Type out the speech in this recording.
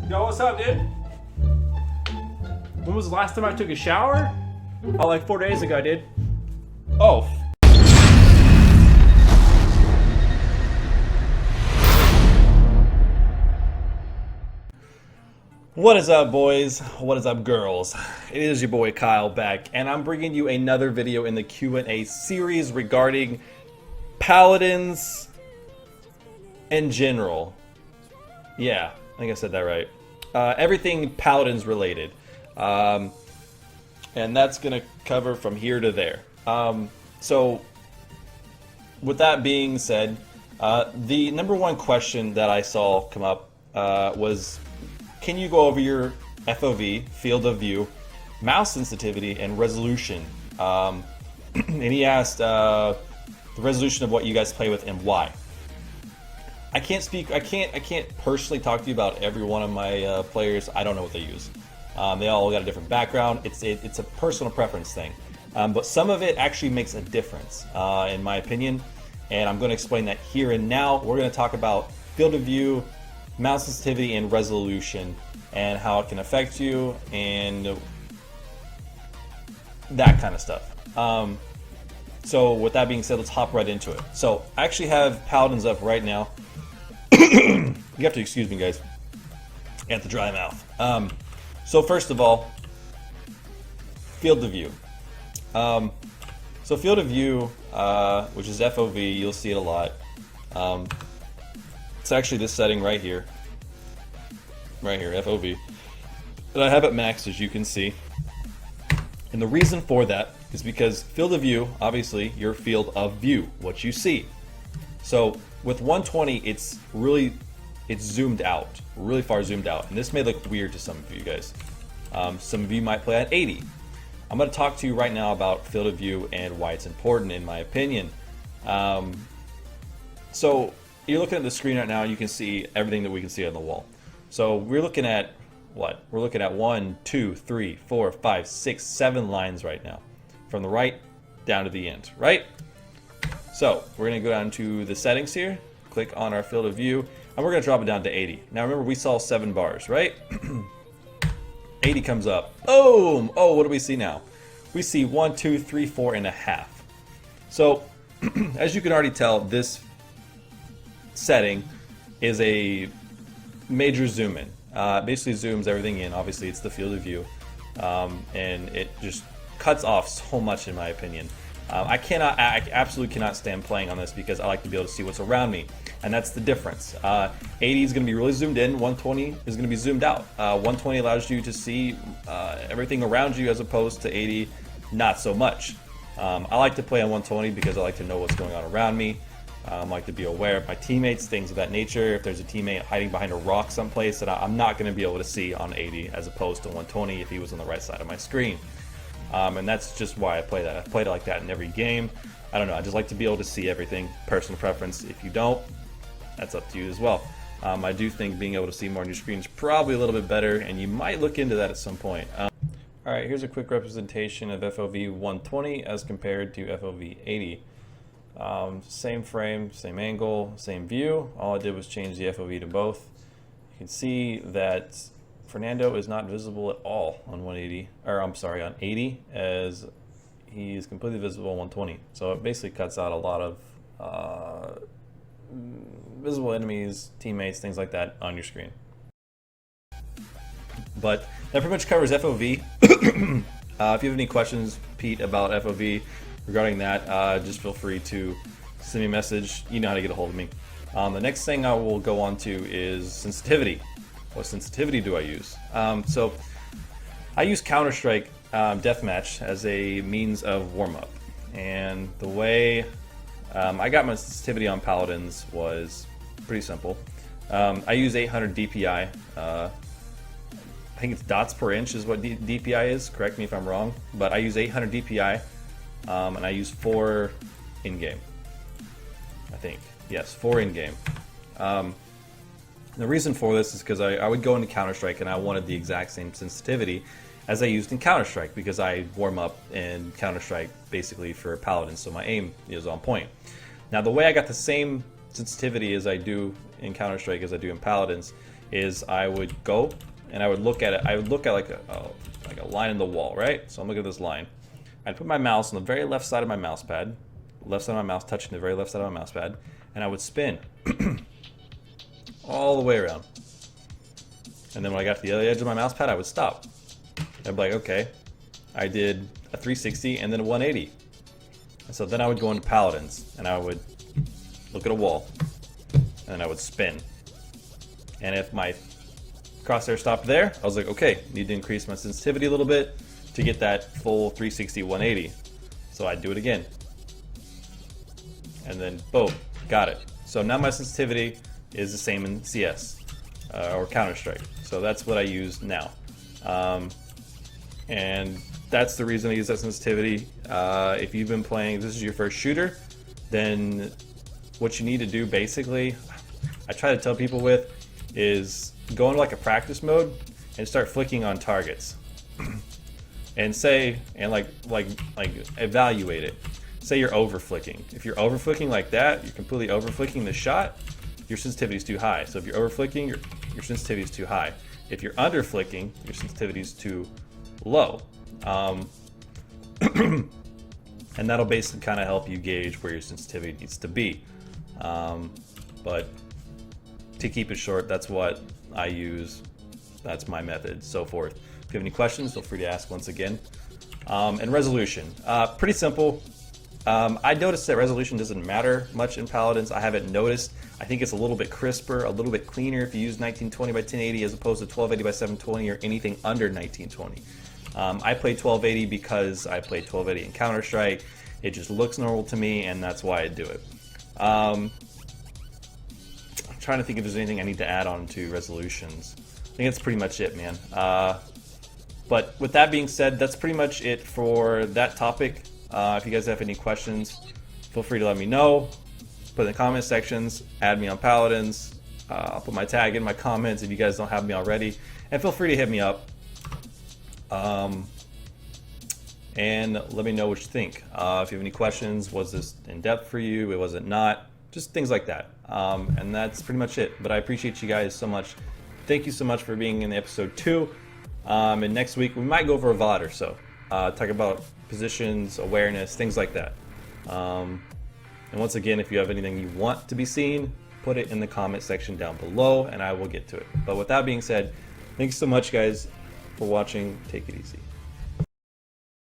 Yo, what's up, dude? When was the last time I took a shower? Oh, like 4 days ago, dude. Oh. What is up, boys? What is up, girls? It is your boy Kyle back, and I'm bringing you another video in the Q&A series regarding Paladins in general. Yeah, I think I said that right. Everything Paladins related. And that's going to cover from here to there. So, with that being said, the number one question that I saw come up was, can you go over your FOV, field of view, mouse sensitivity, and resolution? And he asked the resolution of what you guys play with and why. I can't personally talk to you about every one of my players. I don't know what they use. They all got a different background. It's a personal preference thing. But some of it actually makes a difference, in my opinion. And I'm going to explain that here and now. We're going to talk about field of view, mouse sensitivity, and resolution, and how it can affect you, and that kind of stuff. So with that being said, let's hop right into it. So I actually have Paladins up right now. You have to excuse me, guys. I got the dry mouth. So first of all, field of view. So field of view, which is FOV, you'll see it a lot. It's actually this setting right here, FOV, that I have it maxed, as you can see. And the reason for that is because field of view, obviously, your field of view, what you see. So with 120, it's zoomed out, really far zoomed out. And this may look weird to some of you guys. Some of you might play at 80. I'm going to talk to you right now about field of view and why it's important, in my opinion. So you're looking at the screen right now, you can see everything that we can see on the wall. So we're looking at what? We're looking at 1, 2, 3, 4, 5, 6, 7 lines right now, from the right down to the end, right? So we're going to go down to the settings here, click on our field of view, and we're going to drop it down to 80. Now remember, we saw 7 bars, right? 80 comes up. Boom! Oh, what do we see now? We see 1, 2, 3, 4 and a half. So as you can already tell, this setting is a major zoom in. Basically zooms everything in. Obviously it's the field of view, and it just cuts off so much, in my opinion. I absolutely cannot stand playing on this because I like to be able to see what's around me, and that's the difference. 80 is going to be really zoomed in, 120 is going to be zoomed out. 120 allows you to see everything around you, as opposed to 80 not so much. I like to play on 120 because I like to know what's going on around me. I like to be aware of my teammates, things of that nature. If there's a teammate hiding behind a rock someplace that I'm not going to be able to see on 80, as opposed to 120 if he was on the right side of my screen. And that's just why I play that. I played it like that in every game. I don't know, I just like to be able to see everything. Personal preference. If you don't, that's up to you as well. I do think being able to see more on your screen is probably a little bit better, and you might look into that at some point. Alright, here's a quick representation of FOV 120 as compared to FOV 80. Same frame, same angle, same view. All I did was change the FOV to both. You can see that Fernando is not visible at all on 180, or I'm sorry, on 80, as he's completely visible on 120. So it basically cuts out a lot of visible enemies, teammates, things like that on your screen. But that pretty much covers FOV. If you have any questions, Pete, about FOV regarding that, just feel free to send me a message. You know how to get a hold of me. The next thing I will go on to is sensitivity. What sensitivity do I use? So I use Counter-Strike Deathmatch as a means of warm-up. And the way I got my sensitivity on Paladins was pretty simple. I use 800 DPI. I think it's dots per inch is what DPI is. Correct me if I'm wrong. But I use 800 DPI. And I use 4 in-game, I think. Yes, 4 in-game. The reason for this is because I would go into Counter-Strike and I wanted the exact same sensitivity as I used in Counter-Strike, because I warm up in Counter-Strike basically for Paladins, so my aim is on point. Now the way I got the same sensitivity as I do in Counter-Strike as I do in Paladins is I would go and I would look at it. I would look at like a line in the wall, right? So I'm looking at this line. I'd put my mouse on the very left side of my mouse pad, left side of my mouse touching the very left side of my mouse pad, and I would spin all the way around. And then when I got to the other edge of my mouse pad, I would stop. I'd be like, okay, I did a 360 and then a 180. And so then I would go into Paladins and I would look at a wall and I would spin. And if my crosshair stopped there, I was like, okay, need to increase my sensitivity a little bit to get that full 360 180. So I'd do it again. And then boom, got it. So now my sensitivity is the same in CS or Counter-Strike. So that's what I use now. And that's the reason I use that sensitivity. If you've been playing, this is your first shooter, then what you need to do basically, I try to tell people with, is go into like a practice mode and start flicking on targets. And say, and like evaluate it. Say you're over flicking. If you're over flicking like that, you're completely over flicking the shot, your sensitivity is too high. So if you're over flicking, your sensitivity is too high. If you're under flicking, your sensitivity is too low. And that'll basically kind of help you gauge where your sensitivity needs to be. But to keep it short, that's what I use. That's my method, so forth. If you have any questions, feel free to ask once again. And resolution, pretty simple. I noticed that resolution doesn't matter much in Paladins. I haven't noticed. I think it's a little bit crisper, a little bit cleaner if you use 1920 by 1080 as opposed to 1280 by 720 or anything under 1920. I play 1280 because I play 1280 in Counter-Strike. It just looks normal to me, and that's why I do it. I'm trying to think if there's anything I need to add on to resolutions. I think that's pretty much it, man. But with that being said, that's pretty much it for that topic. If you guys have any questions, feel free to let me know. Put in the comment sections, add me on Paladins. I'll put my tag in my comments if you guys don't have me already. And feel free to hit me up. And let me know what you think. If you have any questions, was this in depth for you? Was it not? Just things like that. And that's pretty much it. But I appreciate you guys so much. Thank you so much for being in episode 2. And next week we might go over a VOD or so. Talk about positions, awareness, things like that. And once again, if you have anything you want to be seen, put it in the comment section down below and I will get to it. But with that being said, thanks so much guys for watching. Take it easy.